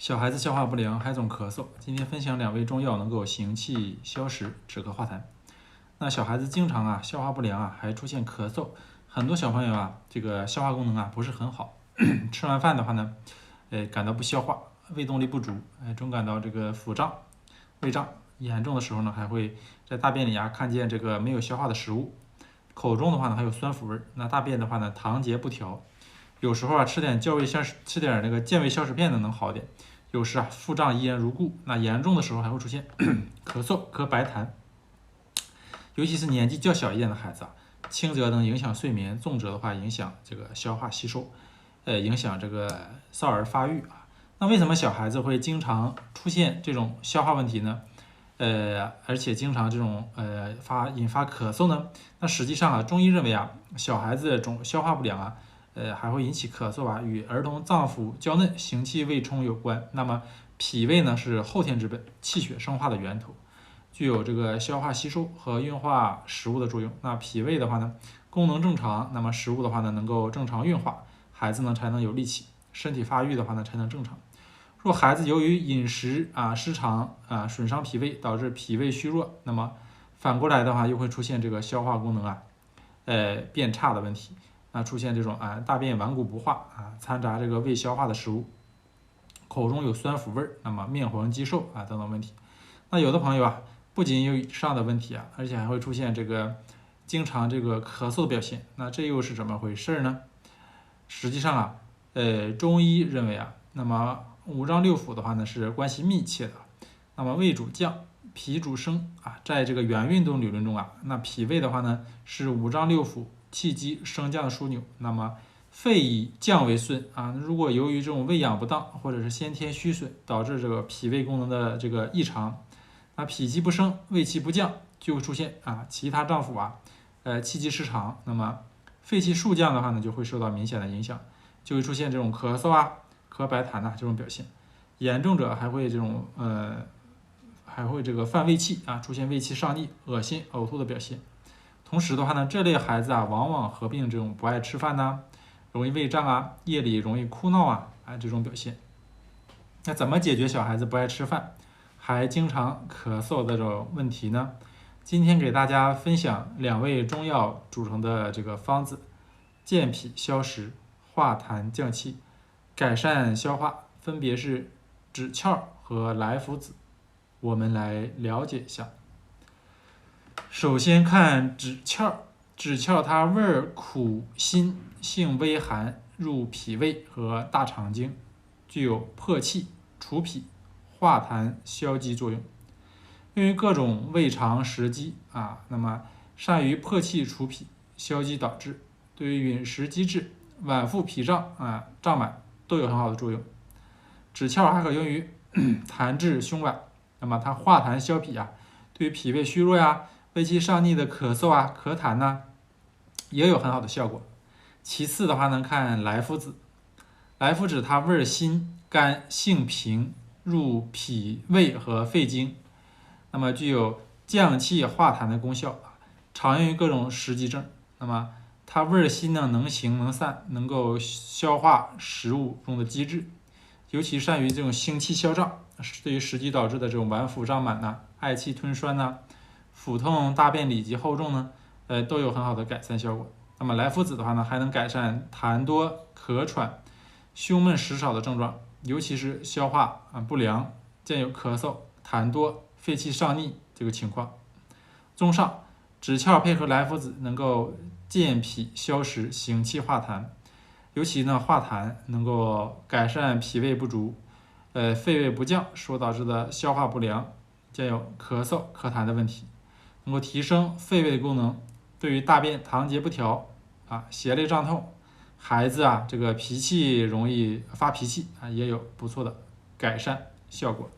小孩子消化不良还总咳嗽，今天分享2味中药能够行气消食、止咳化痰。那小孩子经常消化不良还出现咳嗽，很多小朋友这个消化功能不是很好，吃完饭的话呢，感到不消化，胃动力不足，总感到这个腹胀、胃胀，严重的时候呢，还会在大便里看见这个没有消化的食物，口中的话呢还有酸腐味，那大便的话呢糖结不调，有时候吃点那个健胃消食片呢能好点。有时腹胀依然如故，那严重的时候还会出现咳嗽、咳白痰，尤其是年纪较小一点的孩子轻则能影响睡眠，重则的话影响这个消化吸收，影响这个少儿发育那为什么小孩子会经常出现这种消化问题呢？而且经常这种引发咳嗽呢？那实际上中医认为小孩子这种消化不良还会引起咳嗽与儿童脏腑娇嫩、行气未充有关。那么脾胃呢是后天之本，气血生化的源头，具有这个消化吸收和运化食物的作用。那脾胃的话呢，功能正常，那么食物的话呢能够正常运化，孩子呢才能有力气，身体发育的话呢才能正常。若孩子由于饮食失常损伤脾胃，导致脾胃虚弱，那么反过来的话又会出现这个消化功能变差的问题。出现这种大便顽固不化掺杂这个未消化的食物，口中有酸腐味，那么面黄肌瘦等等问题。那有的朋友不仅有以上的问题而且还会出现这个经常这个咳嗽的表现。那这又是怎么回事呢？实际上中医认为那么五脏六腑的话呢是关系密切的。那么胃主降，脾主升在这个圆运动理论中那脾胃的话呢是五脏六腑气机升降的枢纽。那么肺以降为顺如果由于这种胃养不当或者是先天虚损，导致这个脾胃功能的这个异常，那脾气不升，胃气不降，就会出现其他脏腑气机失常，那么肺气数降的话呢就会受到明显的影响，就会出现这种咳嗽咳白痰这种表现。严重者还会这种这个犯胃气出现胃气上逆、恶心、呕吐的表现。同时的话呢，这类孩子往往合并这种不爱吃饭容易胃胀夜里容易哭闹这种表现。那怎么解决小孩子不爱吃饭还经常咳嗽的这种问题呢？今天给大家分享2味中药组成的这个方子，健脾消食、化痰降气、改善消化，分别是枳壳和莱菔子。我们来了解一下。首先看枳壳，枳壳它味儿苦辛，性微寒，入脾胃和大肠经，具有破气、除痞、化痰、消积作用。用于各种胃肠食积那么善于破气除痞、消积导滞，对于饮食积滞、脘腹脾胀胀满都有很好的作用。枳壳还可用于痰滞胸脘，那么它化痰消痞对于脾胃虚弱胃气上逆的咳嗽咳痰也有很好的效果。其次的话呢，看莱菔子。莱菔子它味儿辛甘，性平，入脾胃和肺经，那么具有降气化痰的功效，常用于各种食积症。那么它味儿辛能行能散，能够消化食物中的积滞，尤其善于这种行气消胀，对于食积导致的这种脘腹胀满嗳气吞酸腹痛、大便里积厚重呢，都有很好的改善效果。那么莱菔子的话呢，还能改善痰多、咳喘、胸闷食少的症状，尤其是消化不良，见有咳嗽、痰多、肺气上逆这个情况。综上，枳壳配合莱菔子能够健脾消食、行气化痰，尤其呢化痰能够改善脾胃不足、肺胃不降所导致的消化不良，见有咳嗽、咳痰的问题。能够提升肺胃的功能，对于大便糖结不调胁肋胀痛，孩子这个脾气容易发脾气也有不错的改善效果。